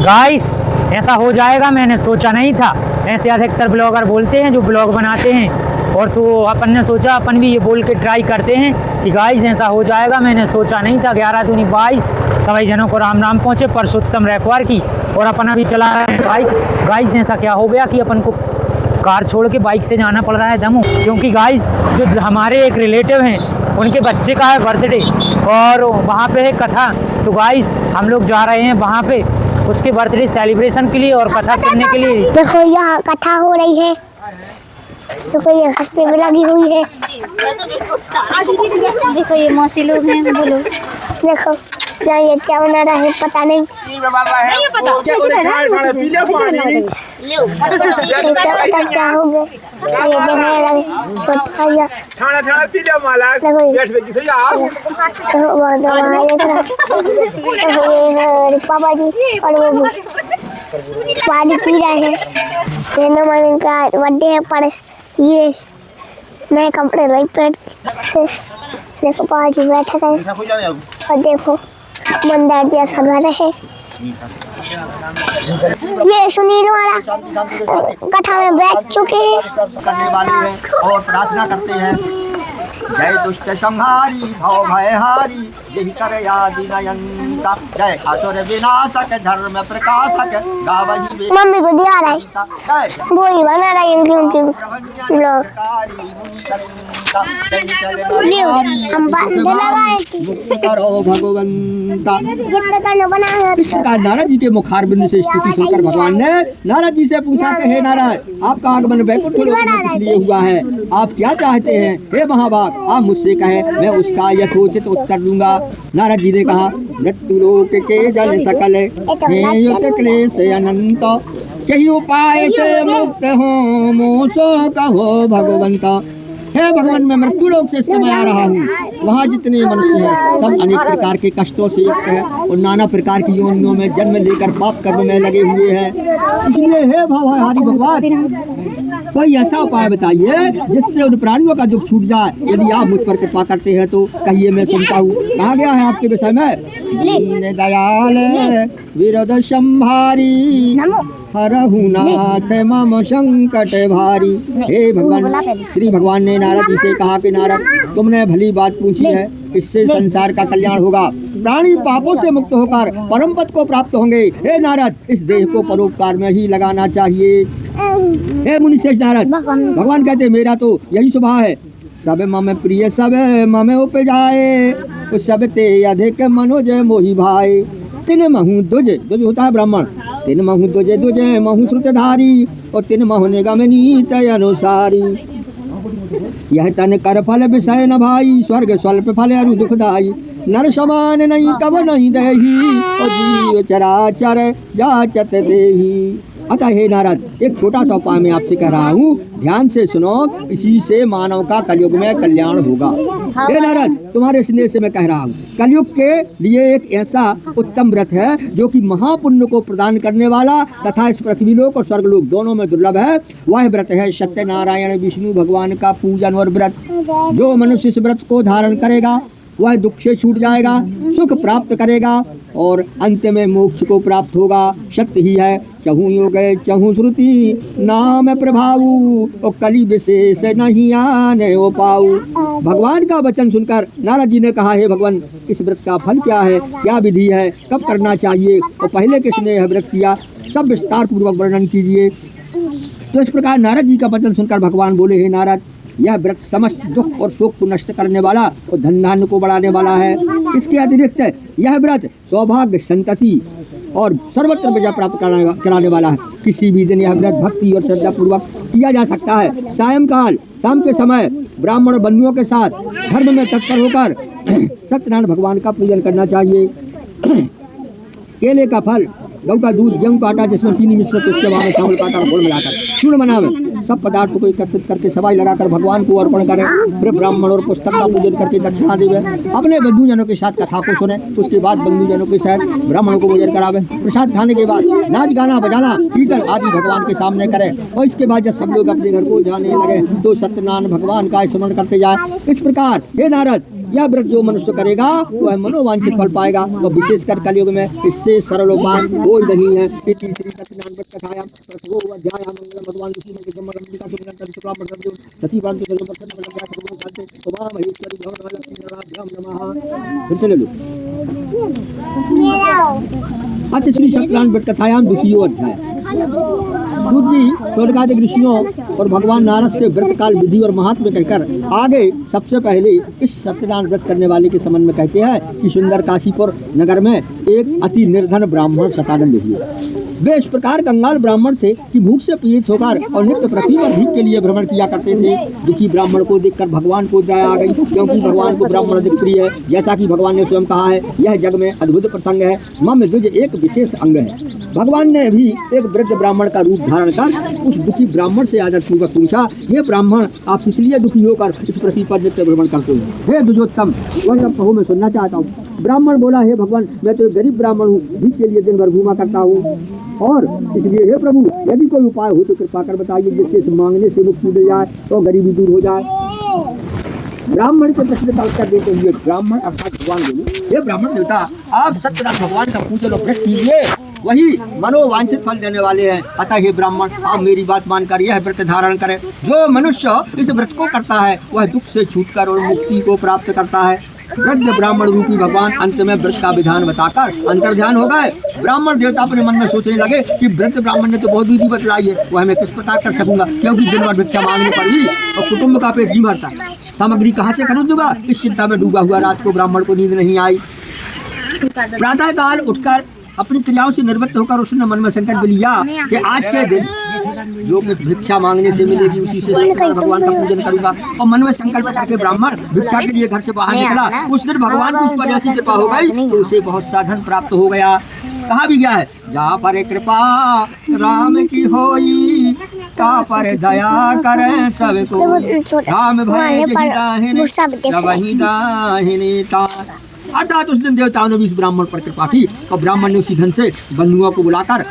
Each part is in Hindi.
गाइस ऐसा हो जाएगा मैंने सोचा नहीं था। ऐसे अधिकतर ब्लॉगर बोलते हैं जो ब्लॉग बनाते हैं, और तो अपन ने सोचा अपन भी ये बोल के ट्राई करते हैं कि गाइस ऐसा हो जाएगा मैंने सोचा नहीं था। 11 दूनी 22 सभी जनों को राम राम पहुँचे परसोत्तम रखवार की। और अपन अभी चला रहे हैं बाइक। गाइस ऐसा क्या हो गया कि अपन को कार छोड़ के बाइक से जाना पड़ रहा है दमू, क्योंकि गाइस जो हमारे एक रिलेटिव हैं उनके बच्चे का है बर्थडे और वहाँ पे है कथा। तो गाइस हम लोग जा रहे हैं वहाँ पे उसके बर्थडे सेलिब्रेशन के लिए और कथा सुनने के लिए। देखो यहाँ कथा हो रही है, देखो ये हंसने में लगी हुई है। देखो ये मौसी लोग हैं, बोलो। देखो क्या ये क्या बना रहा है पता नहीं। क्या हो गया पापा जी और वो पानी पी रहे हैं। नमन का बर्थडे है पर ये नए कपड़े नहीं पहनते। देखो पापा जी बैठे गए और देखो मंदिर जैसा घर है। ये सुनील वाला कथा में बैठ चुके हैं करने वाले हैं और प्रार्थना करते हैं। जय दुष्ट संहारी भव भयहारी यही करे आदि नयंता। जय असुर विनाशक धर्म प्रकाशक गावहि। मम्मी को दिया रहा है वो ही बना रहा है उनकी ब्लॉग। हम लगाए करो भगवंता। कितने करने बनाया इस प्रकार नारद जी के मुखारबिंद से स्तुति सुनकर भगवान ने नारद जी से पूछा कि हे नारद आपका आगमन वैकुंठ लोक में किस लिए हुआ है, आप क्या चाहते हैं। हे महाभाग आप मुझसे कहे मैं उसका यथोचित उत्तर दूंगा। नारद जी ने कहा मृत्यु लोक के जन सकल युक्त क्लेश अनंत सही उपाय से मुक्त हो मोसो कहो भगवंता। हे भगवान मैं मृत्यु लोक से समय आ रहा हूँ। वहाँ जितने मनुष्य हैं सब अनेक प्रकार के कष्टों से युक्त हैं और नाना प्रकार की योनियों में जन्म लेकर पाप कर्म में लगे हुए हैं। इसलिए हे भगवान भगवान कोई ऐसा उपाय बताइए जिससे उन प्राणियों का दुख छूट जाए। यदि आप मुझ पर कृपा करते हैं तो कहिए मैं सुनता हूँ। कहा गया है आपके विषय में दीन दयाल विरद संभारी हरहु नाथ मम संकट भारी। हे भगवान श्री भगवान ने नारद जी से कहा कि नारद तुमने भली बात पूछी है, इससे संसार का कल्याण होगा। प्राणी पापों से मुक्त होकर परम पद को प्राप्त होंगे। हे नारद इस देह को परोपकार में ही लगाना चाहिए। हे मुनिश्रेष्ठ नारद भगवान कहते मेरा तो यही स्वभाव है। सब मम प्रिय सब मम उपजाए तो सब ते अधिक मनोज मोहि भाई। तिन महु दुज दुज होता है ब्राह्मण। तिन महु दुजे दुजे महु श्रुतधारी और तिन महु निगम नीत अनुसारी। यह तन कर फल विषय न भाई स्वर्ग स्वल्प फल अरु दुखदाई। नर समान नहीं कब नहीं दही और जीव चराचर जाचत देही। अतः हे नारद एक छोटा सा उपाय मैं आपसे कह रहा हूँ, ध्यान से सुनो। इसी से मानव का कलयुग में कल्याण होगा। हे नारद तुम्हारे स्नेह से मैं कह रहा हूँ कलयुग के लिए एक ऐसा उत्तम व्रत है जो कि महापुण्य को प्रदान करने वाला तथा इस पृथ्वीलोक और स्वर्गलोक दोनों में दुर्लभ है। वह व्रत है सत्यनारायण विष्णु भगवान का पूजन और व्रत। जो मनुष्य इस व्रत को धारण करेगा वह दुख से छूट जाएगा, सुख प्राप्त करेगा और अंत में मोक्ष को प्राप्त होगा। सत्य ही है चहु योग चहु श्रुति नाम प्रभाऊ और कली विशेष नहीं आने हो पाऊ। भगवान का वचन सुनकर नारद जी ने कहा हे भगवान इस व्रत का फल क्या है, क्या विधि है, कब करना चाहिए और पहले किसने यह व्रत किया, सब विस्तार पूर्वक वर्णन कीजिए। तो इस प्रकार नारद जी का वचन सुनकर भगवान बोले हे नारद यह व्रत समस्त दुख और शोक को नष्ट करने वाला और धन धान्य को बढ़ाने वाला है। इसके अतिरिक्त यह व्रत सौभाग्य संतति और सर्वत्र विजय प्राप्त कराने वाला है। किसी भी दिन यह व्रत भक्ति और श्रद्धा पूर्वक किया जा सकता है। सायंकाल शाम के समय ब्राह्मण बंधुओं के साथ धर्म में तत्पर होकर सत्यनारायण भगवान का पूजन करना चाहिए। केले का फल, गऊ का दूध, गेहूं का आटा जिसमें चीनी मिश्रित, उसके बाद चावल का आटा घोल मिलाकर चूर्ण बनावे सब पदार्थों को एकत्रित करके सवाई लगाकर भगवान को अर्पण करें। फिर ब्राह्मण और पुस्तक का पूजन करके दक्षिणा देवे। अपने बंधुजनों के साथ कथा को सुने। उसके बाद बंधुजनों के साथ ब्राह्मणों को भोजन करावे। प्रसाद खाने के बाद नाच गाना बजाना कीर्तन आदि भगवान के सामने करें। और इसके बाद जब सब लोग अपने घर को जाने लगे तो सत्यनारायण भगवान का स्मरण करते जाए। इस प्रकार हे नारद यह व्रत जो मनुष्य करेगा वह मनोवांछित फल पाएगा। और विशेषकर कलयुग में इससे सरल उपाय कोई नहीं है। इसी श्री सत्यनारायण व्रत कथायां प्रथमो अध्याय मंगल भगवान विष्णु के जन्म रंजिका सुमंत्र शुक्ला प्रसन्न शशिकांत के जन्म प्रसन्न लग्या भगवान शांति उमा महेश्वरी भवन लक्ष्मी नारायण नमः। फिर से ले लो। अत श्री सत्यनारायण व्रत कथायां द्वितीय अध्याय। सूत जी स्वर्गादिक ऋषियों और भगवान नारद से व्रत काल विधि और महात्म्य कहकर आगे सबसे पहले इस सत्यनारायण व्रत करने वाले के संबंध में कहते हैं कि सुंदर काशीपुर नगर में एक अति निर्धन ब्राह्मण शतानंद हुए। वे इस प्रकार कंगाल ब्राह्मण थे कि भूख से पीड़ित होकर और नित्य पृथ्वी पर भीख के लिए भ्रमण किया करते थे। दुखी ब्राह्मण को देखकर भगवान को दया आ गई, क्योंकि भगवान को ब्राह्मण अधिक प्रिय है। जैसा कि भगवान ने स्वयं कहा है, यह जग में अद्भुत प्रसंग है, मम द्विज एक विशेष अंग है। भगवान ने भी एक वृद्ध ब्राह्मण का रूप धारण कर उस दुखी ब्राह्मण से आदर पूर्वक पूछा, हे ब्राह्मण, आप इसलिए दुखी होकर इस पृथ्वी पर नित्य भ्रमण करते हो? हे द्विजोत्तम, वह सब कहो, मैं सुनना चाहता हूँ। ब्राह्मण बोला, हे भगवान, मैं तो एक गरीब ब्राह्मण हूँ, भीख के लिए दिन भर घूमा करता हूँ, और इसलिए हे प्रभु, यदि कोई उपाय हो तो कृपा कर बताइए, जिससे इस मांगने से मुक्ति मिल जाए और गरीबी दूर हो जाए। ब्राह्मण के प्रश्न का उत्तर देते हुए ब्राह्मण अर्थात भगवान बोले, हे ब्राह्मण देवता, आप सत्यनारायण भगवान का पूजन और व्रत कीजिए, वही मनोवांछित फल देने वाले हैं। अतः हे ब्राह्मण, आप मेरी बात मानकर यह व्रत धारण करें। जो मनुष्य इस व्रत को करता है वह दुख से छूटकर और मुक्ति को प्राप्त करता है। वृद्ध ब्राह्मण रूपी भगवान अंत में व्रत का विधान बताकर अंतर्ध्यान हो गए। ब्राह्मण देवता अपने मन में सोचने लगे कि वृद्ध ब्राह्मण ने तो बहुत विधि बतलाई है, वह मैं किस प्रकार कर सकूंगा, क्योंकि दिन भर भिक्षा मांगने पर भी और कुटुंब का पेट नहीं भरता, सामग्री कहाँ से खरीदूंगा। इस चिंता में डूबा हुआ रात को ब्राह्मण को नींद नहीं आई। प्रातः काल उठकर अपनी क्रियाओं से निर्वृत्त होकर उसने मन में संकल्प लिया कि आज के दिन जो कुछ भिक्षा मांगने से मिलेगी उसी से भगवान का पूजन करूंगा। और मन में संकल्प करके ब्राह्मण भिक्षा के लिए घर से बाहर निकला। उस दिन भगवान की उस पर ऐसी कृपा हो गई तो उसे बहुत सा धन प्राप्त हो गया। कहा भी गया है, जहाँ पर कृपा राम की होई, ता पर दया करे सबको, राम भय दाहिने सबहि दाहिने तार। अर्थात उस दिन देवताओं ने भी इस ब्राह्मण पर कृपा की और ब्राह्मण ने उसी धन से बंधुओं को बुलाकर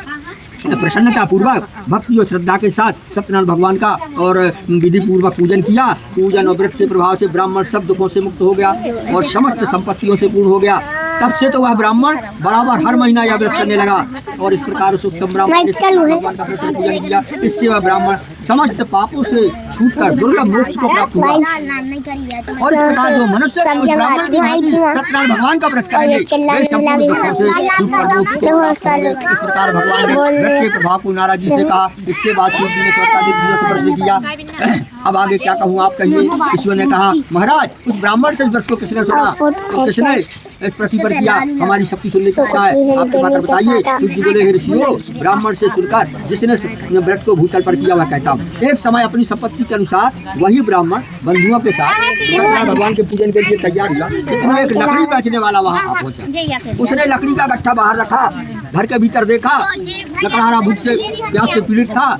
प्रसन्नता पूर्वक भक्ति और श्रद्धा के साथ सत्यनारायण भगवान का और विधि पूर्वक पूजन किया। पूजन और व्रत के प्रभाव से ब्राह्मण सब दुखों से मुक्त हो गया और समस्त संपत्तियों से पूर्ण हो गया। तब से तो वह ब्राह्मण बराबर हर महीना यह व्रत करने लगा और इस प्रकार उस उत्तम ब्राह्मण ने भगवान का व्रत पूजन किया। इससे वह ब्राह्मण समस्त पापों से छूटकर दुर्लभ मोक्ष को प्राप्त हुआ। और इस प्रकार जो मनुष्य सत्यनारायण भगवान का व्रत करेंगे वे संपूर्ण दुखों से छूटकर मोक्ष को प्राप्त होंगे। इस प्रकार भगवान ने व्रत के प्रभाव को नारद जी से कहा। इसके बाद शिव जी ने स्वर्गादिक दिव्यों से प्रश्न किया। अब आगे क्या कहूँ, आप कहिए। ईश्वर ने कहा, महाराज, उस ब्राह्मण से इस व्रत को किसने सुना, तो किसने इस पृथ्वी पर किया, हमारी शक्ति सुनने की इच्छा है, आपके बात बताइए। शिव जी बोले, हे ऋषियों, ब्राह्मण से सुनकर जिसने व्रत को भूतल पर किया वह कहता हूँ। एक समय अपनी संपत्ति के अनुसार वही ब्राह्मण बंधुओं के साथ सत्यनारायण भगवान के पूजन के लिए तैयार हुआ। इतना एक लकड़ी बेचने वाला वहाँ आ पहुंचा। उसने लकड़ी का गट्ठा बाहर रखा, घर के भीतर देखा, लकड़हारा भूख से प्यास से पीड़ित था।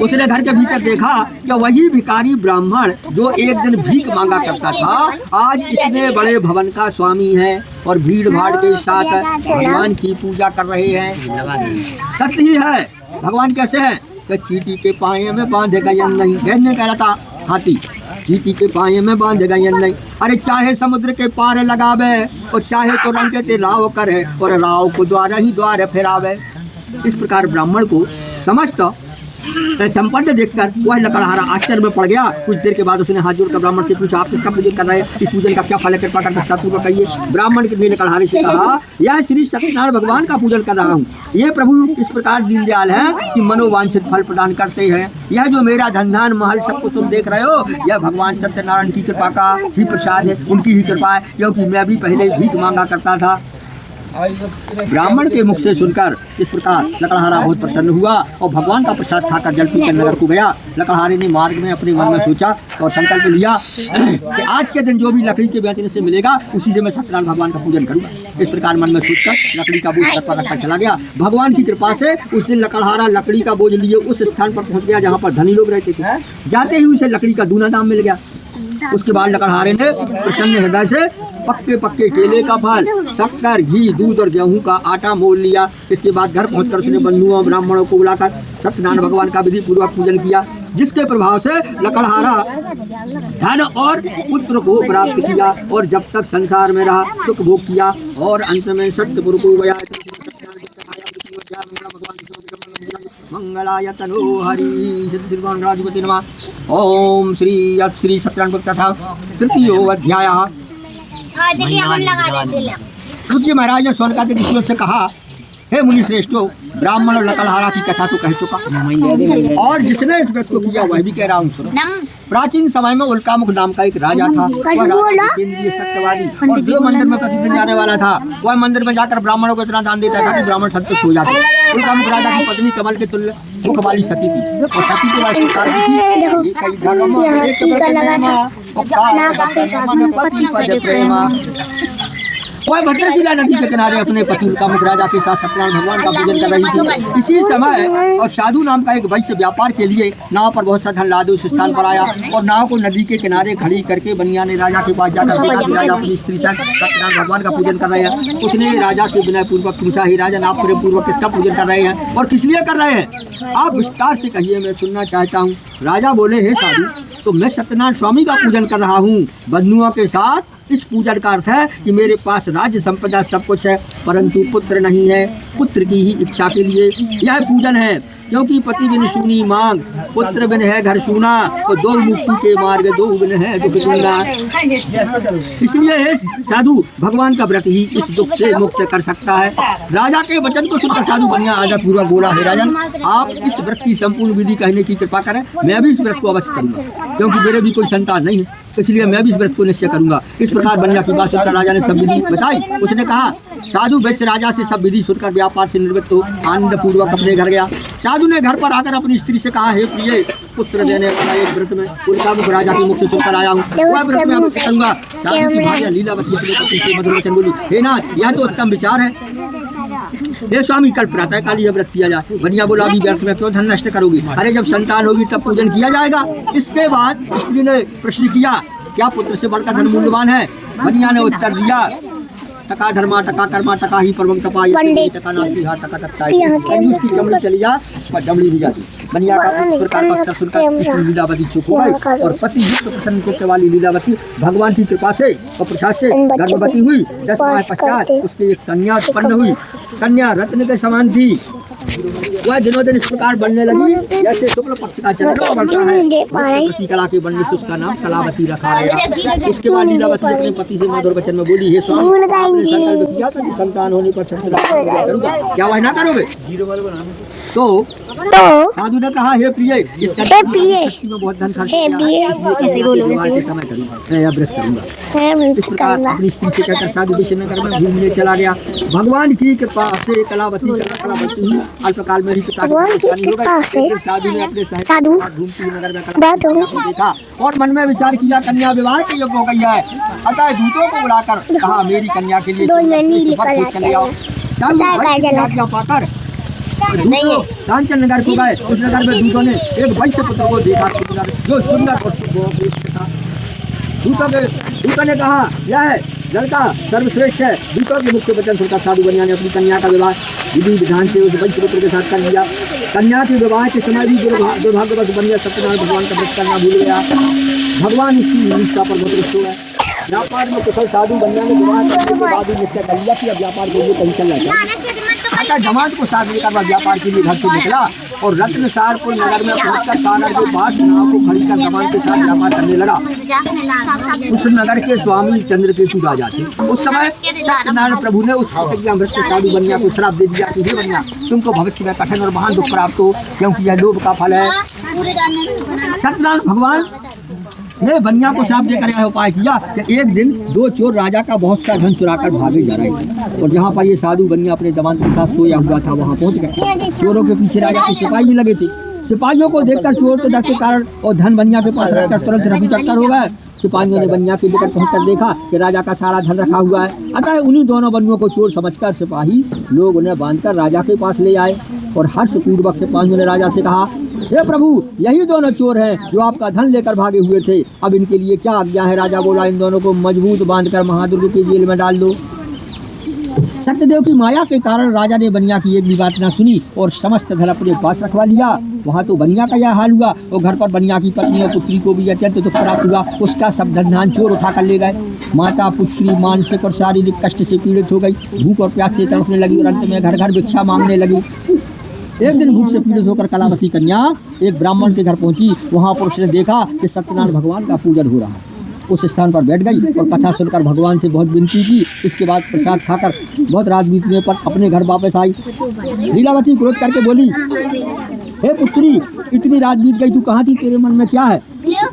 उसने घर के भीतर देखा कि वही भिखारी ब्राह्मण जो एक दिन भीख मांगा करता था आज इतने बड़े भवन का स्वामी है और भीड़ भाड़ के साथ भगवान की पूजा कर रहे हैं। सत्य ही है। भगवान कैसे हैं कि चींटी के पाए में बांधे गयन नहीं। गयन ने कह रहा था हाथी, चींटी के पाए में बांधे गयन नहीं। अरे चाहे समुद्र के पार लगावे और चाहे तो रंग के राव करे और राव को द्वारा ही द्वार फिरावे। इस प्रकार ब्राह्मण को समस्त संपन्न देखकर वह लकड़हारा आश्चर्य में पड़ गया। कुछ देर के बाद उसने हाथ जोड़कर ब्राह्मण से पूछा, आप किसका पूजन कर रहे हैं, इस पूजन का क्या फल है, कृपा कर विस्तारपूर्वक कहिए। ब्राह्मण ने लकड़हारे से कहा, यह श्री सत्यनारायण भगवान का पूजन कर रहा हूँ। ये प्रभु इस प्रकार दीनदयाल है कि मनोवांछित फल प्रदान करते हैं। यह जो मेरा धन महल सब कुछ तुम देख रहे हो, यह भगवान सत्यनारायण की कृपा का ही प्रसाद है, उनकी ही कृपा है, क्योंकि मैं भी पहले भीख मांगा करता था। ब्राह्मण के मुख से सुनकर इस प्रकार लकड़हारा बहुत प्रसन्न हुआ और भगवान का प्रसाद खाकर जल पीकर नगर को गया। लकड़हारे ने मार्ग में अपने मन में सोचा और संकल्प लिया कि आज के दिन जो भी लकड़ी के बेचने से मिलेगा उसी से मैं सत्यनारायण भगवान का पूजन करूंगा। इस प्रकार मन में सोचकर लकड़ी का बोझ सर पर रखकर चला गया। भगवान की कृपा से उस दिन लकड़हारा लकड़ी का बोझ लिए उस स्थान पर पहुंच गया जहाँ पर धनी लोग रहते थे। जाते ही उसे लकड़ी का दूना दाम मिल गया। उसके बाद लकड़हारे ने प्रसन्न हृदय से पक्के पक्के केले का फल, शक्कर, घी, दूध और गेहूं का आटा मोल लिया। इसके बाद घर पहुंचकर उसने बंधुओं ब्राह्मणों को बुलाकर सत्यनारायण भगवान का विधि पूर्वक पूजन किया। जिसके प्रभाव से लकड़हारा धन और पुत्र को प्राप्त किया और जब तक संसार में रहा सुख भोग किया और अंत में सत्यपुर को गया। मंगलाय तनो हरि श्रीराधिपति नमः। ओम श्री श्री सत्यनारायण कथा तृतीयो अध्याय। सूर्य महाराज ने सोनकादिक ऋषियों से कहा, हे मुनि श्रेष्ठो, ब्राह्मण और लकड़हारा की कथा तो कह चुका और जिसने इस व्रत को किया वह भी कह रहा हूँ सुनो। प्राचीन समय में उल्कामुख नाम का एक राजा था। वह राजा केंद्रीय सत्यवादी और जो मंदिर में प्रतिदिन जाने वाला था, वह मंदिर में जाकर ब्राह्मणों को इतना दान देता था कि ब्राह्मण संतुष्ट हो जाते। उल्कामुख राजा की पत्नी कमल के तुल्य मुख वाली सती थी और सती के वास्ते वह भद्रशिला नदी के किनारे अपने पति उल्कामुख राजा के साथ सत्यनारायण भगवान का पूजन कर रही थी। इसी समय और साधु नाम का एक वैश्य व्यापार के लिए नाव पर बहुत सा धन लादे उस स्थान पर आया और नाव को नदी के किनारे खड़ी करके बनिया ने राजा के पास जाकर देखा कि राजा अपनी स्त्री से सत्यनारायण भगवान का पूजन कर रहे हैं। उसने राजा से विनय पूर्वक पूछा, ही राजन आप प्रेम पूर्वक किसका पूजन कर रहे हैं और किस लिए कर रहे हैं? आप विस्तार से कहिए, मैं सुनना चाहता हूँ। राजा बोले, हे साधु, तो मैं सत्यनारायण स्वामी का पूजन कर रहा हूँ बंधुओं के साथ। इस पूजन का अर्थ है कि मेरे पास राज्य संपदा सब कुछ है परंतु पुत्र नहीं है। पुत्र की ही इच्छा के लिए यह पूजन है, क्योंकि पति बिन सूनी मांग, पुत्र बिन है घर सूना, तो दो मुक्ति के मार्ग दो बिन है दुख दूना। इसलिए हे साधु, भगवान का व्रत ही इस दुख से मुक्त कर सकता है। राजा के वचन को सुनकर साधु बनिया आदर पूर्वक बोला, हे राजन, आप इस व्रत की संपूर्ण विधि कहने की कृपा करें। मैं भी इस व्रत को अवश्य करूंगा, क्योंकि मेरे भी कोई संतान नहीं है, इसलिए मैं भी इस व्रत को निश्चय करूंगा। इस प्रकार बनिया की बात सुनकर राजा ने सब विधि बताई। उसने कहा, साधु वैश्य राजा से सब विधि सुनकर व्यापार से निवृत्त हो आनंद पूर्वक अपने घर गया। साधु ने घर पर आकर अपनी स्त्री से कहा, हे प्रिय, पुत्र देने वाला एक व्रत में उल्कामुख राजा के मुख से सुनकर आया हूँ, वह व्रत में अवश्य करूंगा। साधु की भार्या लीलावती अपने पति से मधुर वचन बोली, हे नाथ, यह तो उत्तम विचार है। हे स्वामी, कल प्रातः काल यह व्रत किया जाए। बनिया बोला, अभी व्यर्थ में क्यों धन नष्ट करोगी? अरे जब संतान होगी तब पूजन किया जाएगा। इसके बाद स्त्री ने प्रश्न किया, क्या पुत्र से बढ़कर धन मूल्यवान है? बनिया ने उत्तर दिया, टका धर्मा टका कर्मा टका ही परम तपा, टका नास्ती हा टका टकताई। कंजूस की चमड़ी चली जा पर दमड़ी नहीं जाती। बनिया का इस प्रकार पत्थर सुनकर स्त्री लीलावती चुप हो गई और पति युक्त प्रसन्न चित्त वाली लीलावती भगवान की कृपा से और प्रसाद से गर्भवती हुई। 10 माह पश्चात उसकी एक कन्या उत्पन्न हुई। कन्या रत्न के समान थी। वह दिनों दिन इस प्रकार बनने लगी जैसे शुक्ल पक्ष का चंद्रमा बढ़ता है। पति कला के बनने से उसका नाम कलावती रखा गया। इसके बाद लीलावती अपने पति से मधुर वचन में बोली, हे स्वामी, आपने संकल्प किया था कि संतान होने पर सत्यनारायण करूंगा, क्या वह ना करोगे? तो साधु ने कहा, हे प्रिय, इस शक्ति में बहुत धन खर्च किया, इस प्रकार अपनी स्त्री से कहकर साधु विजयनगर में घूमने चला गया। भगवान की कृपा से कलावती हुई। अल्पकाल में ही साधु ने अपने साधु घूमती नगर में देखा और मन में विचार किया, कन्या विवाह के योग्य हो गई है। अतः दूतों को बुलाकर कहा, मेरी कन्या के लिए पाकर कांचन नगर को गए। उस नगर में दूतों ने एक वैश्य पुत्र को देखा जो सुंदर और था। दूतों ने कहा, यह लड़का सर्वश्रेष्ठ है। दूतों के मुख्य वचन सुनकर साधु बनिया ने अपनी कन्या का विवाह विधि विधान से उस वैश्य पुत्र के साथ कर लिया। कन्या के विवाह के समय भी दुर्भाग्यवश बनिया सत्यनारायण भगवान का व्रत करना भूल गया। भगवान इसकी निष्ठा पर बहुत रुष्ट हुआ। व्यापार में कुशल साधु बनिया ने विवाह करने के बाद ही निश्चय कर लिया कि अब व्यापार के लिए कहीं चल जाता है। जमात को साथ लेकर वह व्यापार के लिए घर से निकला और रत्नसारपुर नगर में पहुंचकर सागर के पास नाव को खड़ी कर जमान के साथ व्यापार करने लगा। उस नगर के स्वामी चंद्रकेतु राजा थे। उस समय सत्यनारायण प्रभु ने उस अमृत साधु बनिया को श्राप दे दिया कि हे बनिया, तुमको भविष्य में कठिन और महान दुख प्राप्त हो, क्योंकि यह लोभ का फल है। सत्यनारायण भगवान ने बनिया को श्राप देकर यह उपाय किया कि एक दिन 2 चोर राजा का बहुत सा धन चुराकर भागे जा रहे थे और जहाँ पर ये साधु बनिया अपने जवान के साथ सोया हुआ था वहाँ पहुँच गए। चोरों के पीछे राजा के सिपाही भी लगे थे। सिपाहियों को देखकर चोर तो डर के कारण और धन बनिया के पास रखकर तुरंत रफू चक्कर हो गए। सिपाहियों ने बनिया के निकट पहुंचकर देखा कि राजा का सारा धन रखा हुआ है। अतः उन्हीं दोनों बनियों को चोर समझकर सिपाही लोग उन्हें बांधकर राजा के पास ले आए और हर्षपूर्वक सिपाहियों ने राजा से कहा, हे प्रभु, यही दोनों चोर हैं जो आपका धन लेकर भागे हुए थे। अब इनके लिए क्या आज्ञा है? राजा बोला, इन दोनों को मजबूत बांधकर महादुर्ग की जेल में डाल दो। सत्यदेव की माया के कारण राजा ने बनिया की एक भी बात ना सुनी और समस्त धन अपने पास रखवा लिया। वहाँ तो बनिया का यह हाल हुआ और घर पर बनिया की पत्नी और पुत्री को भी अत्यंत दुख प्राप्त हुआ। उसका सब धन चोर उठा कर ले गए। माता पुत्री मानसिक और शारीरिक कष्ट से पीड़ित हो गई, भूख और प्यास से तड़पने लगी और अंत में घर घर भिक्षा मांगने लगी। एक दिन भूख से पीड़ित होकर कलावती कन्या एक ब्राह्मण के घर पहुंची। वहाँ पर उसने देखा कि सत्यनारायण भगवान का पूजन हो रहा है। उस स्थान पर बैठ गई और कथा सुनकर भगवान से बहुत विनती की। इसके बाद प्रसाद खाकर बहुत रात बीतने पर अपने घर वापस आई। लीलावती क्रोध करके बोली, हे पुत्री, इतनी रात बीत गई, तू कहाँ थी? तेरे मन में क्या है?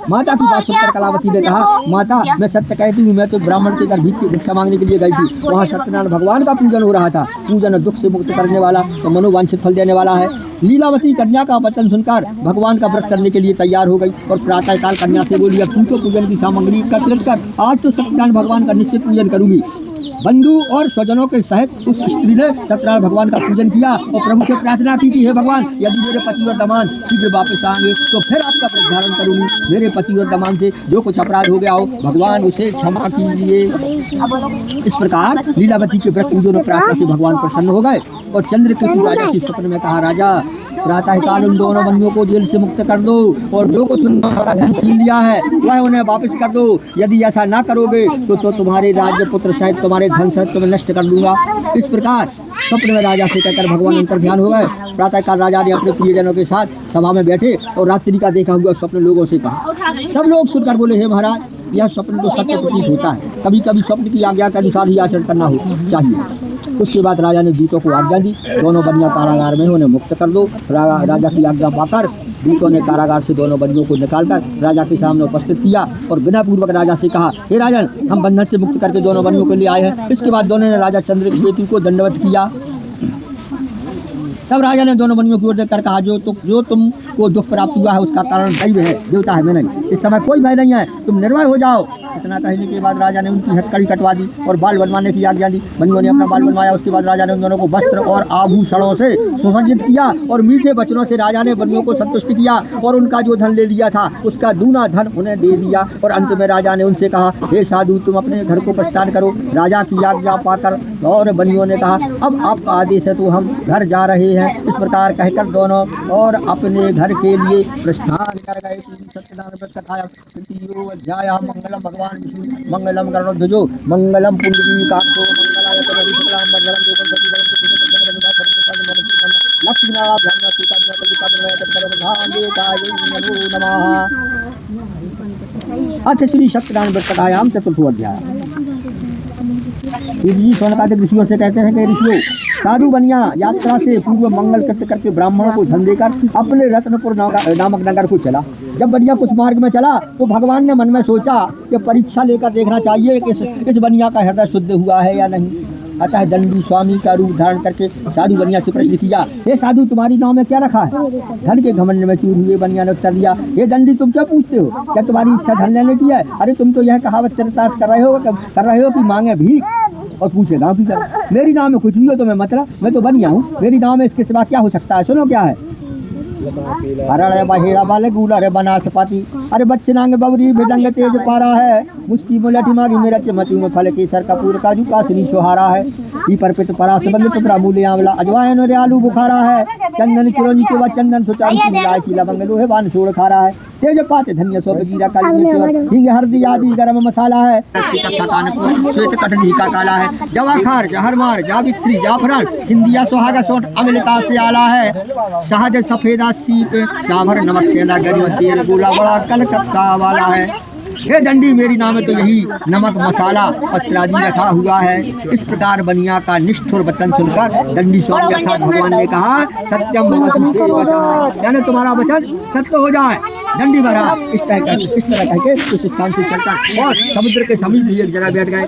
माता की बात सुनकर कलावती ने कहा, माता मैं सत्य कहती हूँ, मैं तो ब्राह्मण के घर भिक्षा मांगने के लिए गई थी। वहाँ सत्यनारायण भगवान का पूजन हो रहा था। पूजन दुख से मुक्त करने वाला तो मनोवांछित फल देने वाला है। लीलावती कन्या का वचन सुनकर भगवान का व्रत करने के लिए तैयार हो गई और प्रातः काल कन्या से बोली, अब तू तो पूजन की सामग्री एकत्रित कर, आज तो सत्यनारायण भगवान का निश्चित पूजन करूंगी। बंधु और स्वजनों के सहित उस स्त्री ने सत्यनारायण भगवान का पूजन किया और प्रभु से प्रार्थना की कि हे भगवान, यदि मेरे पति और दमान शीघ्र वापस आएंगे तो फिर आपका व्रत धारण करूंगी। मेरे पति और दमान से जो कुछ अपराध हो गया हो, भगवान उसे क्षमा कीजिए। इस प्रकार लीलावती के व्रत पूजन और प्रार्थना से भगवान प्रसन्न हो गए और चंद्रकेतु राजा से स्वप्न में कहा, राजा प्रातः काल उन दोनों बंदियों को जेल से मुक्त कर दो और जो कुछ उन्होंने धन छीन लिया है वह उन्हें वापस कर दो। यदि ऐसा ना करोगे तो तुम्हारे राज्य पुत्र सहित तुम्हारे धन सहित तुम्हें नष्ट कर दूंगा। इस प्रकार स्वप्न में राजा से कहकर भगवान अंतर ध्यान हो गए। प्रातः काल राजा ने अपने प्रियजनों के साथ सभा में बैठे और रात्रि का देखा हुआ स्वप्न लोगों से कहा। सब लोग सुनकर बोले, हे महाराज, यह स्वप्न तो सत्य प्रतीत होता है। कभी कभी स्वप्न की आज्ञा के अनुसार ही आचरण करना हो चाहिए। उसके बाद राजा ने दूतों को आज्ञा दी, दोनों बनिया कारागार में उन्हें मुक्त कर दो। राजा की आज्ञा पाकर दूतों ने कारागार से दोनों बंदियों को निकालकर राजा के सामने उपस्थित किया और बिना पूर्वक राजा से कहा, हे राजन, हम बंधन से मुक्त करके दोनों बंदियों को ले आए हैं। इसके बाद दोनों ने राजा चंद्रकेतु को दंडवत किया। तब राजा ने दोनों बंदियों की ओर देखकर कहा, जो तुमको दुख प्राप्त हुआ है उसका कारण दैव है, देवता है, मैं नहीं। इस समय कोई भय नहीं है, तुम निर्भय हो जाओ। इतना कहने के बाद राजा ने उनकी हथकड़ी कटवा दी और बाल बनवाने की आज्ञा दी। बनियों ने अपना बाल बनवाया। उसके बाद राजा ने उन दोनों को वस्त्र और आभूषणों से सुसज्जित किया और मीठे वचनों से राजा ने बनियों को संतुष्ट किया और उनका जो धन ले लिया था उसका दूना धन उन्हें दे दिया। और अंत में राजा ने उनसे कहा, हे साधु, तुम अपने घर को प्रस्थान करो। राजा की आज्ञा पाकर और बनियों ने कहा, अब आपका आदेश है तो हम घर जा रहे हैं। इस प्रकार कहकर दोनों और अपने घर के लिए प्रस्थान कर गए। मंगलम भगवान विष्णु मंगलम गरुड़ध्वजो मंगलम पुंडरीकाक्षो मंगलाय तनोहरि शुक्लां मंगलम देवं लक्ष्मीनारायण अथ श्री सत्यनारायण व्रत कथायाम चतुर्थ अध्याय। जी सोनकादिक ऋषियों से कहते हैं कि ऋषियों, साधु बनिया यात्रा से पूर्व मंगल कृत्य करके ब्राह्मणों को धन देकर अपने रत्नपुर नामक नगर को चला। जब बनिया कुछ मार्ग में चला तो भगवान ने मन में सोचा कि परीक्षा लेकर देखना चाहिए कि इस बनिया का हृदय शुद्ध हुआ है या नहीं। अतः दंडी स्वामी का रूप धारण करके साधु बनिया से प्रश्न किया, हे साधु, तुम्हारी नाव में क्या रखा है? धन के घमंड में चूर हुए बनिया ने उत्तर दिया, हे दंडी, तुम क्या पूछते हो? क्या तुम्हारी इच्छा धन लेने की है? अरे तुम तो यह कहावत चरितार्थ कर रहे हो कि मांगे भीख और पूछे गाँव की तरह। मेरी नाव में कुछ भी हो तो मैं तो बनिया हूँ। मेरी नाव में इसके सिवा क्या हो सकता है? सुनो क्या है। हरण बहेड़ा बाले गूला रे बनासपाती, अरे बच्चे नांग बबरी बेडंग तेज पारा है। मुस्की मुलठी मागी मेरा चमचू में फल केसर कपूर काजू कासनी छोहारा है। पीपर पित परास बंद पिपरा मूले आंवला अजवाइन और आलू बुखारा है। चंदन चिरौंजी के बाद चंदन सुचारू की मिलाई चीला बंग लोहे बान सोड़ खारा है। तेज पाते धनिया सौंफ जीरा काली मिर्च हींग हल्दी आदि गरम मसाला है। श्वेत कटनी का काला है। जवाखार जहरमार जावित्री जाफरान सिंधिया सुहागा सोट अमिलता से आला है। शहद सफेदा सीप साभर नमक सेंधा गरीब तेल गोला बड़ा कलकत्ता वाला है। हे दंडी, मेरी नाम में तो यही नमक मसाला पत्रादि रखा हुआ है। इस प्रकार बनिया का निष्ठुर वचन सुनकर दंडी स्वामी अर्थात भगवान ने कहा, सत्यम यानी तुम्हारा वचन सत्य हो जाए। दंडी महाराज इस तरह कहके उस स्थान से चलता और समुद्र के समीप ही एक जगह बैठ गए।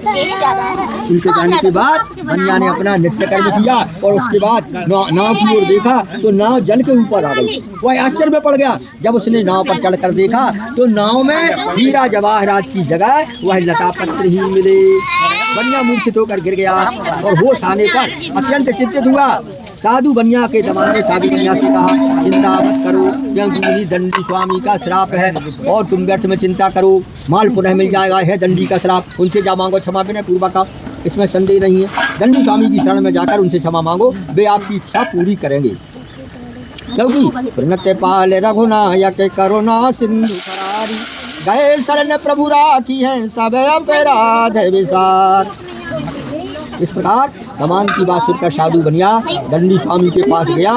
उनके जाने के बाद बनिया ने अपना नित्य कर्म किया और उसके बाद नाव की ओर देखा तो नाव जल के ऊपर आ गई। वह आश्चर्य में पड़ गया। जब उसने नाव पर चढ़कर देखा तो नाव में हीरा जवाहरात की जगह वह लता पत्र ही मिले। बनिया मूर्छित होकर गिर गया और होश आने पर अत्यंत चिंतित हुआ। साधु बनिया के दमाद ने साधु बनिया से कहा, चिंता मत करो, क्योंकि दंडी स्वामी का श्राप है और तुम व्यर्थ में चिंता करो, माल पुनः मिल जाएगा। है दंडी का श्राप, उनसे जा मांगो क्षमा विनय पूर्वक। इसमें संदेह नहीं है। दंडी स्वामी की शरण में जाकर उनसे क्षमा मांगो, वे आपकी इच्छा पूरी करेंगे। क्योंकि प्रणत पाल रघुनायक करुणा सिंधु करारी, गए शरण प्रभु राखी हैं सब अपराध विसार। इस प्रकार तमाम की बात सुनकर साधु बनिया दंडी स्वामी के पास गया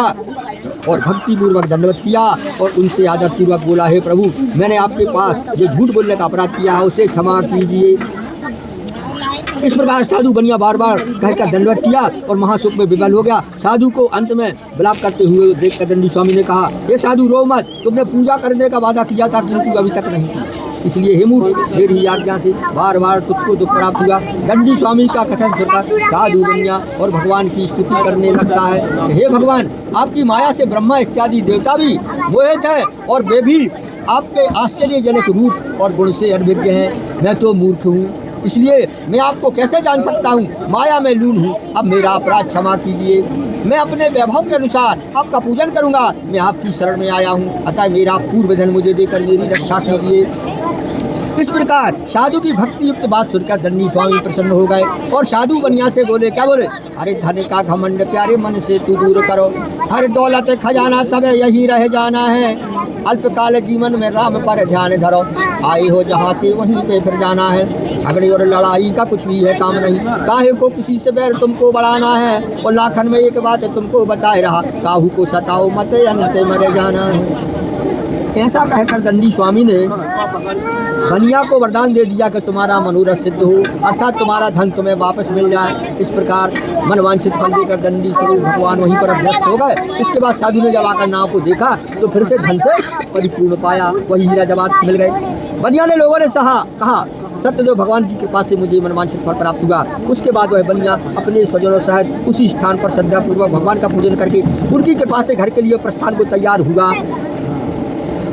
और भक्ति पूर्वक दंडवत किया और उनसे आदर पूर्वक बोला, हे प्रभु, मैंने आपके पास जो झूठ बोलने का अपराध किया है उसे क्षमा कीजिए। इस प्रकार साधु बनिया बार बार कहकर दंडवत किया और महाशोक में विवल हो गया। साधु को अंत में विलाप करते हुए देखकर दंडी स्वामी ने कहा, हे साधु रो मत, तुमने पूजा करने का वादा किया था किंतु अभी तक नहीं की, इसलिए हे मूर्ख, मेरी आज्ञा से बार बार तुझको दुख प्राप्त हुआ। दंडी स्वामी का कथन सुनकर साधु बनिया और भगवान की स्तुति करने लगता है, हे भगवान, आपकी माया से ब्रह्मा इत्यादि देवता भी मोहित है और वे भी आपके आश्चर्यजनक रूप और गुण से अनभिज्ञ हैं। मैं तो मूर्ख हूँ, इसलिए मैं आपको कैसे जान सकता हूँ, माया में लीन हूँ। अब मेरा अपराध क्षमा कीजिए, मैं अपने वैभव के अनुसार आपका पूजन करूँगा। मैं आपकी शरण में आया हूँ, अतः मेरा पूर्व धन मुझे देकर मेरी रक्षा कीजिए। इस प्रकार साधु की भक्ति युक्त बात सुनकर दंडी स्वामी प्रसन्न हो गए और साधु बनिया से बोले, क्या बोले, अरे धन का घमंड प्यारे मन से तू दूर करो, हर दौलत खजाना सब यही रह जाना है, अल्पकाल जीवन में राम पर ध्यान धरो, आए हो जहाँ से वहीं पे फिर जाना है, झगड़े और लड़ाई का कुछ भी है काम नहीं, काहे को किसी से बैर तुमको बढ़ाना है, और लाखन में एक बात तुमको बताए रहा, काहू को सताओ मत अंत मरे जाना है। ऐसा कहकर दंडी स्वामी ने बनिया को वरदान दे दिया कि तुम्हारा मनोरथ सिद्ध हो, अर्थात तुम्हारा धन तुम्हें वापस मिल जाए। इस प्रकार मनवांछित फल देकर दंडी स्वरूप भगवान वहीं पर अभ्यस्त हो गए। इसके बाद साधु ने जब आकर नाव को देखा तो फिर से धन से परिपूर्ण पाया, वही हीरा जवाहरात मिल गए। बनिया ने लोगों ने कहा, सत्यदेव भगवान की कृपा से मुझे मनवांछित फल प्राप्त हुआ। उसके बाद वह बनिया अपने स्वजनों सहित उसी स्थान पर श्रद्धापूर्वक भगवान का पूजन करके उनकी कृपा से घर के लिए प्रस्थान को तैयार हुआ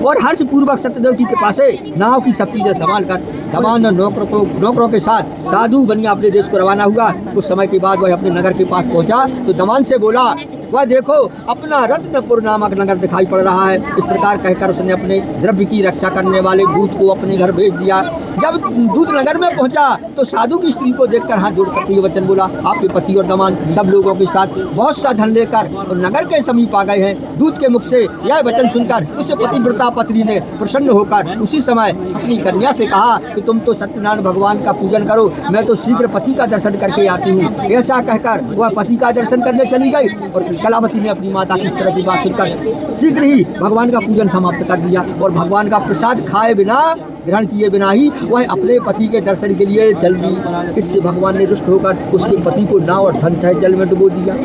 और हर्ष पूर्वक सत्यदेव की कृपा से नाव की सब चीजें संभाल कर तमाम नौकरों के साथ साधु बनिया अपने देश को रवाना हुआ। कुछ समय के बाद वह अपने नगर के पास पहुंचा तो दमान से बोला, वह देखो अपना रत्नपुर नामक नगर दिखाई पड़ रहा है। इस प्रकार कहकर उसने अपने द्रव्य की रक्षा करने वाले दूत को अपने घर भेज दिया। जब दूत नगर में पहुंचा तो साधु की स्त्री को देखकर हाथ जोड़कर प्रिय वचन बोला, आपके पति और दमान सब लोगों के साथ बहुत सा धन लेकर और नगर के समीप आ गए हैं। दूत के मुख से यह वचन सुनकर उस पतिव्रता पत्नी ने प्रसन्न होकर उसी समय अपनी कन्या से कहा कि तुम तो सत्यनारायण भगवान का पूजन करो, मैं तो शीघ्र पति का दर्शन करके आती हूँ। ऐसा कहकर वह पति का दर्शन करने चली गई और कलावती ने अपनी माता की इस तरह की बात सुनकर शीघ्र ही भगवान का पूजन समाप्त कर दिया और भगवान का प्रसाद खाए बिना ग्रहण किए बिना ही वह अपने पति के दर्शन के लिए चल दी। इससे भगवान ने रुष्ट होकर उसके पति को नाव और धन सहित जल में डुबो दिया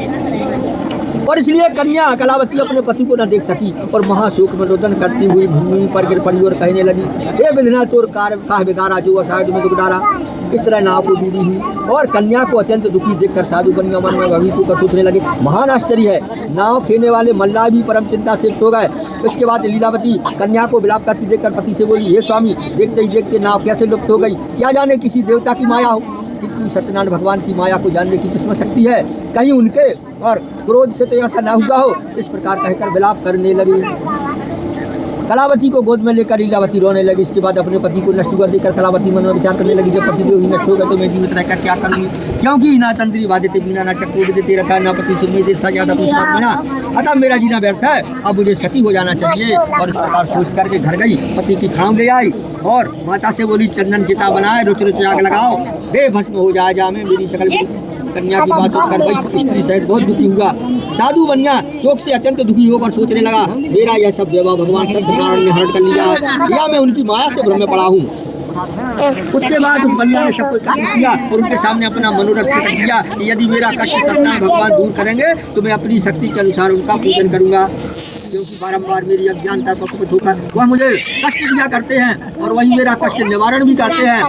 और इसलिए कन्या कलावती अपने पति को न देख सकी और महाशोक में रोदन करती हुई भूमि पर गिर पड़ी और कहने लगी, हे विधना तोर काह बिगाड़ा जो असाध में दुख डारा। इस तरह नाव को डूबी हुई और कन्या को अत्यंत दुखी देखकर साधु बनिया मन में भविष्य को सोचने लगे, महान आश्चर्य है, नाव खेने वाले मल्लाह भी परम चिंता से हो गए। इसके बाद लीलावती कन्या को विलाप करती देखकर पति से बोली, हे स्वामी, देखते ही देखते नाव कैसे लुप्त हो गई, क्या जाने किसी देवता की माया हो। किंतु सत्यनारायण भगवान की माया को जानने की किस्मत शक्ति है, कहीं उनके और क्रोध से तो ऐसा न हुआ हो। इस प्रकार कहकर विलाप करने लगी। कलावती को गोद में लेकर लीलावती रोने लगी। इसके बाद अपने पति को नष्ट हुआ देखकर कलावती मन में विचार करने लगी, जब पति देव ही नष्ट हो गए तो मैं जीवित रहकर क्या करूँगी, क्योंकि ना तंत्री वादते बिना ना चक्र देते रखा ना पति सुनने से सजादा पुष्पा, अतः मेरा जीना व्यर्थ है, अब मुझे सती हो जाना चाहिए। और इस प्रकार सोच करके घर गई, पति की खाम ले आई और माता से बोली, चंदन चिता बनाए रुच रुच आग लगाओ, बेभस्म हो जाए जामे मेरी सकल। कन्या की बात सुनकर वही स्त्री सहित बहुत दुखी हुआ। साधु बनिया शोक से अत्यंत दुखी होकर सोचने लगा, मेरा यह सब व्यवहार भगवान सब कारण में हरण कर लिया है या मैं उनकी माया से भ्रम में पड़ा हूँ। उसके बाद उस बनिया ने सबको इकट्ठा किया और उनके सामने अपना मनोरथ प्रकट किया कि यदि मेरा कष्ट सत्यनारायण भगवान दूर करेंगे तो मैं अपनी शक्ति के अनुसार उनका पूजन करूंगा, क्योंकि बारंबार मेरी अज्ञानता पर कुछ होकर वह मुझे कष्ट दिया करते हैं और वही मेरा कष्ट निवारण भी करते हैं,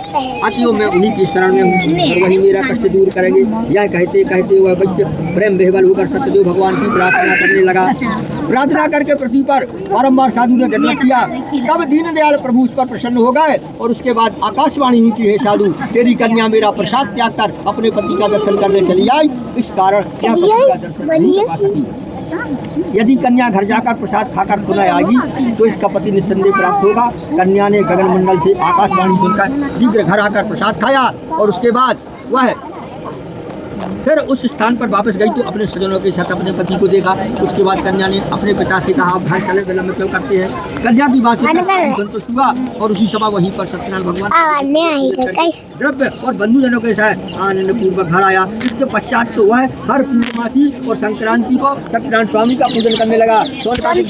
अतएव मैं उन्हीं की शरण में हूँ और वही मेरा कष्ट दूर करेंगे। यह कहते कहते वह वैश्य प्रेम बेहबल होकर सत्यदेव भगवान की प्रार्थना करने लगा। प्रार्थना करके पृथ्वी पर बारंबार साधु ने दंडवत किया। तब दीनदयाल प्रभु उस पर प्रसन्न हो गए और उसके बाद आकाशवाणी हुई कि हे साधु, तेरी कन्या मेरा प्रसाद त्याग कर अपने पति का दर्शन करने चली आई, इस कारण यह पति का दर्शन नहीं कर सकी। यदि कन्या घर जाकर प्रसाद खाकर पुनः आएगी तो इसका पति निस्संदेह प्राप्त होगा। कन्या ने गगन मंडल से आकाशवाणी सुनकर शीघ्र घर आकर प्रसाद खाया और उसके बाद वह फिर उस स्थान पर वापस गई तो अपने स्वजनों के साथ अपने पति को देखा। उसके बाद कन्या ने अपने पिता से कहा, भाई चले विलम्ब क्यों करते हैं। कन्या की बात संतुष्ट हुआ और उसी समय वहीं पर सत्यनारायण भगवान द्रव्य और बंधुजनों के साथ आनंद पूर्वक घर आया। इसके पश्चात तो वह हर पूर्णमासी और संक्रांति को सत्यनारायण स्वामी का पूजन करने लगा।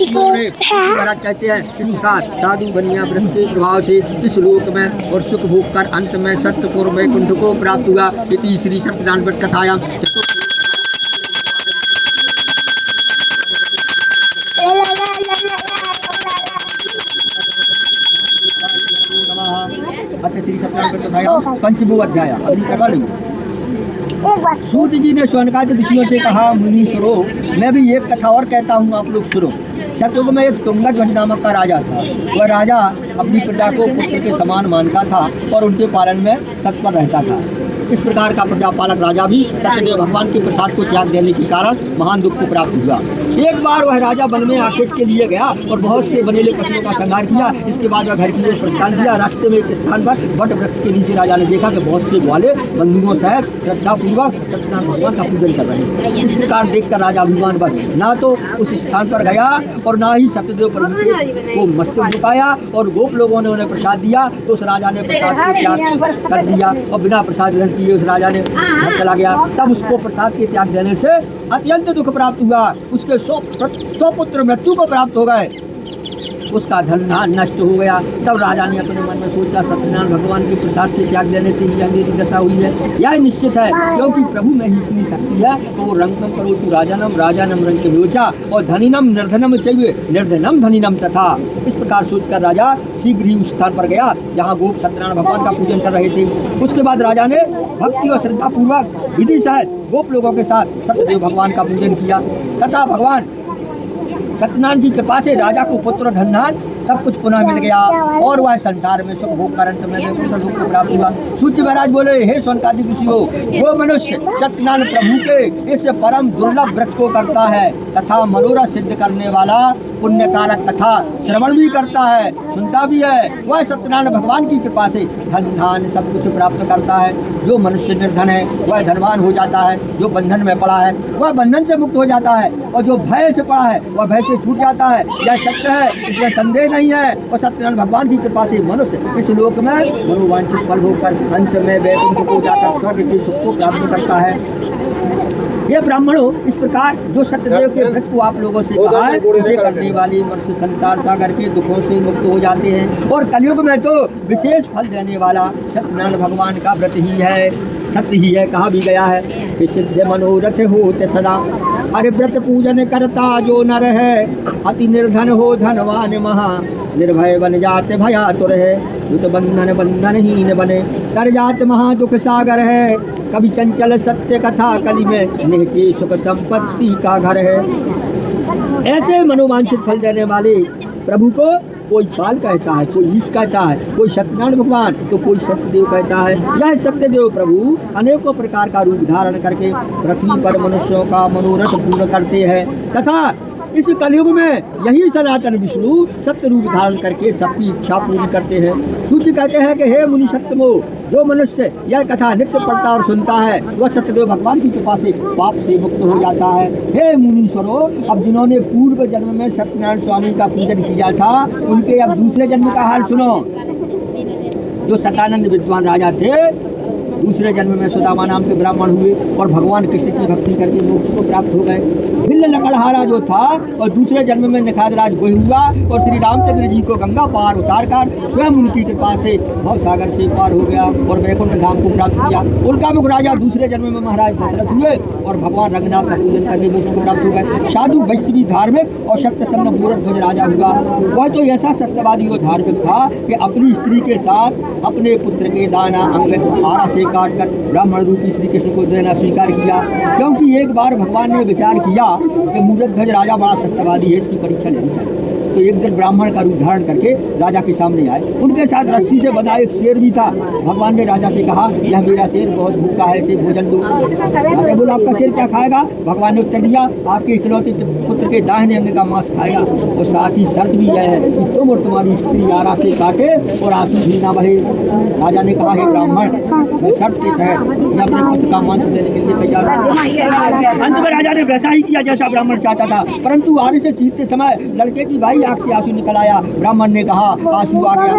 महाराज कहते हैं इस प्रकार साधु बनिया ब्रह्म के प्रभाव से इस लोक में और सुख भोग कर अंत में सत्यपुर वैकुंठ को प्राप्त हुआ। इति श्री सत्यनारायण व्रत कथायाम श्री सत्यनारायण व्रत कथायाम पंचमो अध्याय। अभी करवा लो। सूत जी ने शौनकादि ऋषियों से कहा, मुनि सुनो, मैं भी एक कथा और कहता हूँ, आप लोग सुनो। सतयुग में एक तुंगध्वज नामक का राजा था। वह राजा अपनी प्रजा को पुत्र के समान मानता था और उनके पालन में तत्पर रहता था। इस प्रकार का प्रजापालक राजा भी सत्यदेव भगवान के प्रसाद को त्याग देने के कारण महान दुख को प्राप्त हुआ। एक बार वह राजा वन में आखेट के लिए गया और बहुत से बनेले पशुओं का संहार किया। इसके बाद वह घर की ओर प्रस्थान किया। रास्ते में एक स्थान पर वट वृक्ष के नीचे राजा ने देखा कि बहुत से ग्वाले बंधुओं सहित श्रद्धापूर्वक सत्यनारायण भगवान का पूजन कर रहे हैं। इस प्रकार देखकर राजा अभिमान बस ना तो उस स्थान पर गया और ना ही सत्यदेव प्रभु को मस्तक झुकाया और गोप लोगों ने उन्हें प्रसाद दिया। तो उस राजा ने प्रसाद को त्याग कर दिया और बिना प्रसाद ग्रहण किए उस राजा ने घर चला गया। तब उसको प्रसाद के त्याग देने से अत्यंत दुख प्राप्त हुआ। उसके 100 पुत्र मृत्यु को प्राप्त हो गए। उसका धन नष्ट हो गया। तब राजा ने अपने मन में सोचा, सत्यनारायण भगवान के प्रसाद से त्याग देने से ही मेरी दशा हुई है। यह निश्चित है, क्योंकि प्रभु में ही इतनी शक्ति है। तो वो रंगम करो तू राजानम रंग के लोचा और धनिनम निर्धनम चाहिए निर्धनम धनिनम तथा। इस प्रकार सोचकर राजा शीघ्र ही उस स्थान पर गया जहाँ गोप सत्यनारायण भगवान का पूजन कर रहे थे। उसके बाद राजा ने भक्ति और श्रद्धा पूर्वक विधि सहित गोप लोगों के साथ सत्यदेव भगवान का पूजन किया तथा भगवान सत्यनारायण की कृपा से राजा को पुत्र धन सब कुछ पुनः मिल गया और वह संसार में सुख भोग कर अंत में वैकुंठ लोक को प्राप्त हुआ। सूर्य महाराज बोले, हे शौनकादि ऋषियों, जो मनुष्य सत्यनारायण प्रभु के इस परम दुर्लभ व्रत को करता है तथा मनोरथ सिद्ध करने वाला पुण्यकारक कथा श्रवण भी करता है, सुनता भी है, वह सत्यनारायण भगवान की कृपा से धन सब कुछ प्राप्त करता है। जो मनुष्य निर्धन है वह धनवान हो जाता है, जो बंधन में पड़ा है वह बंधन से मुक्त हो जाता है और जो भय से पड़ा है वह भय से छूट जाता है। यह सत्य है, इसमें संदेह नहीं है। और सत्यनारायण भगवान की कृपा से मनुष्य इस लोक में मनोवांछित फल होकर अंत में वैकुंठ को जाकर स्वर्ग के सुख को प्राप्त करता है। ये ब्राह्मणों, इस प्रकार जो सत्यदेव के व्रत को आप लोगों से कहा है, उसे करने वाले मनुष्य संसार सागर के दुखों से मुक्त हो जाते हैं। और कलयुग में तो विशेष फल देने वाला सत्यनारायण भगवान का व्रत ही है, सत्य ही है। कहा भी गया है कि सिद्ध मनोरथ होते सदा, अरे व्रत पूजन करता जो नर है, अति निर्धन हो धनवान महा, निर्भय बन जाते भयातुर है, युत बंधन बंधनहीन बने, तर जात महा दुख सागर है, कभी चंचल सत्य कथा कली में, निहके सुख संपत्ति का घर है। ऐसे मनोवांछित फल देने वाले प्रभु को कोई बाल कहता है, कोई ईश कहता है, कोई सत्यनारायण भगवान तो कोई सत्यदेव कहता है। यह सत्यदेव प्रभु अनेकों प्रकार का रूप धारण करके पृथ्वी पर मनुष्यों का मनोरथ पूर्ण करते हैं तथा इस कलयुग में यही सनातन विष्णु सत्य रूप धारण करके सबकी इच्छा पूरी करते हैं। सूर्य कहते हैं कि हे मुनि सत्यमो, जो मनुष्य यह कथा नित्य पढ़ता और सुनता है वह सत्यदेव भगवान की कृपा से पाप से मुक्त हो जाता है। हे मुनीश्वरों, अब जिन्होंने पूर्व जन्म में सत्यनारायण स्वामी का पूजन किया था उनके अब दूसरे जन्म का हाल सुनो। जो सतानंद विद्वान राजा थे, दूसरे जन्म में सुदामा नाम के ब्राह्मण हुए और भगवान कृष्ण की भक्ति करके मोक्ष को प्राप्त हो गए। भिल्ल लकड़हारा जो था और दूसरे जन्म में निखादराज गोह हुआ और श्री रामचंद्र जी को गंगा पार उतार कर स्वयं उनकी कृपा से भव सागर से पार हो गया और वैकुंठ धाम को प्राप्त किया। उनका मुख राजा दूसरे जन्म में महाराज दशरथ हुए और भगवान रंगनाथ का पूजन करके मोक्ष को प्राप्त हो गए। साधु वैष्णवी धार्मिक और सत्यसंध मूर्त ध्वज राजा हुआ। वह तो ऐसा सत्यवादी और धार्मिक था कि अपनी स्त्री के साथ अपने पुत्र के दाना अंग आरा से काटकर ब्राह्मण रूपी श्री कृष्ण को देना स्वीकार किया, क्योंकि एक बार भगवान ने विचार किया कि मूर्त ध्वज राजा बड़ा सत्यवादी है, इसकी परीक्षा लेनी चाहिए। तो एक दिन ब्राह्मण का रूप धारण करके राजा के सामने आए। उनके साथ रस्सी से बंधा एक शेर भी था। भगवान ने राजा से कहा, यह मेरा शेर बहुत भूखा है, इसे भोजन दो। राजा बोला, आपका शेर क्या खाएगा? भगवान ने उत्तर दिया, आपके इकलौते पुत्र के दाहिने अंग का मांस खाएगा। और साथ ही शर्त भी यह है कि तुम और तुम्हारी स्त्री आरा से काटे और आंसू भी ना बहे। राजा ने कहा, हे ब्राह्मण, मैं शर्त के तहत मैं अपने पुत्र का मांस देने के लिए तैयार हूं। अंत में राजा ने वैसा ही किया जैसा ब्राह्मण चाहता था, परंतु आरे से चीरते समय लड़के की भाई आंख से आंसू निकल आया। ब्राह्मण ने कहा, आंसू आ गया,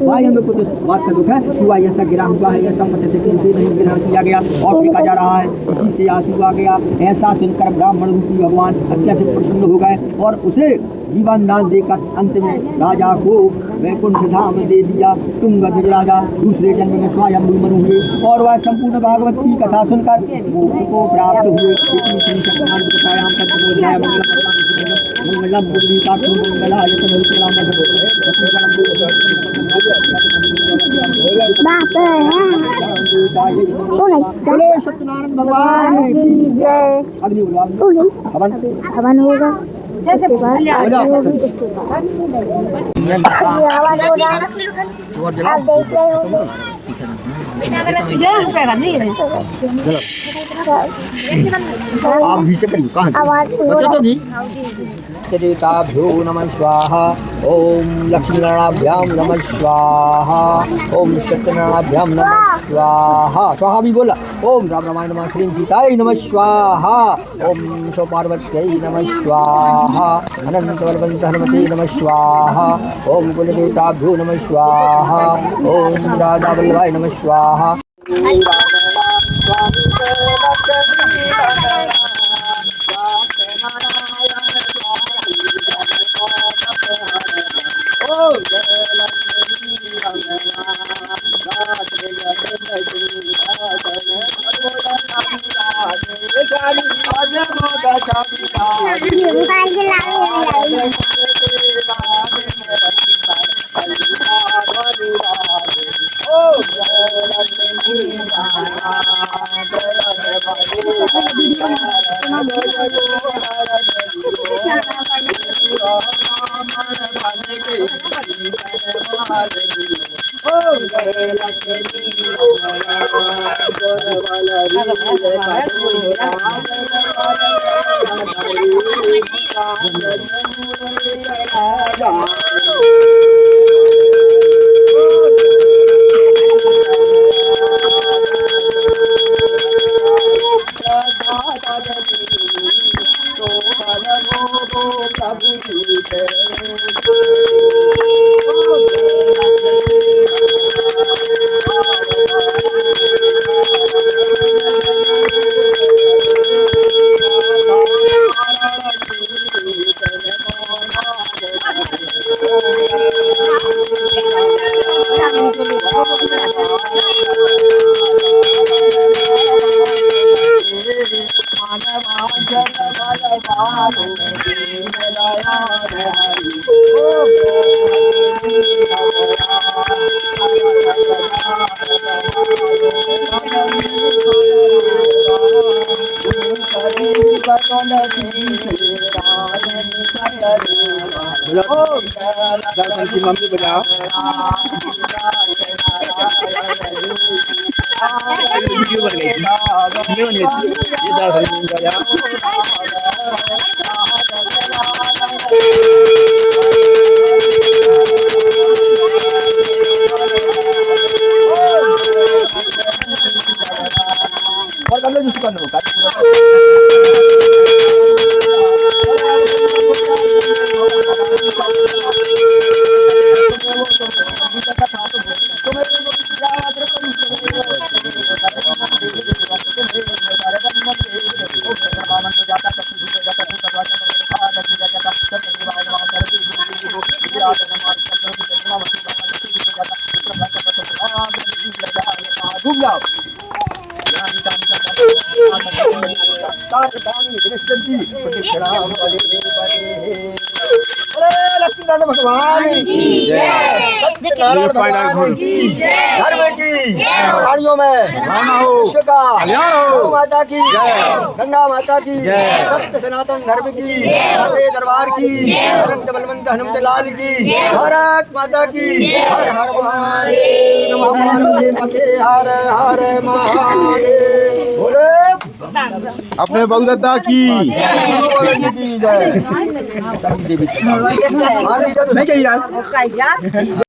भाई हमें कुछ बात का दुख है, हुआ ऐसा गिरा हुआ है, ऐसा मत से नहीं ग्रहण किया गया और फेंका जा रहा है, इसी से आंसू आ गया। ऐसा सुनकर ब्राह्मण रूपी भगवान अत्यंत प्रसन्न हो गए और उसे जीवन दान देकर अंत में राजा को वैकुंठ धाम दे दिया। तुंग राजा दूसरे जन्म में स्वयंभू मनु हुए और वह संपूर्ण भागवत की कथा सुनकर मोक्ष को प्राप्त हुए। सत्यनारायण भगवान की जय। हवन होगा जैसे आप देख रहे होंगे। आप भी से करिए, देवताभ्यो नमः स्वाहा। ओम लक्ष्मीनारायणाभ्यां नमः स्वाहा। ओम सत्यनारायणाभ्यां नमः स्वाहा। स्वाहा भी बोला। ओम राम रामाय नमः श्री सीताय नमः स्वाहा। ओम सौ पार्वत्यै नमः स्वाहा। अनंत बलवंत हनुमते नमः स्वाहा। ओम कुलदेवताभ्यो नमः स्वाहा। ओम राजा वल्लभाय नमः स्वाहा। मम्मी बजाओ। वीडियो बन गई थी, और कर लो जिसको करना होगा। लक्ष्मीनारायण भगवान की जय। की प्राणियों में विश्व का गौ माता की गंगा माता की सत्य सनातन धर्म की राधे दरबार की अनंत बलवंत हनुमत लाल की भारत माता की हर हर महादेव नमः पते हर हर महादेव बोले अपने बगुलता की जय। नहीं कही यार।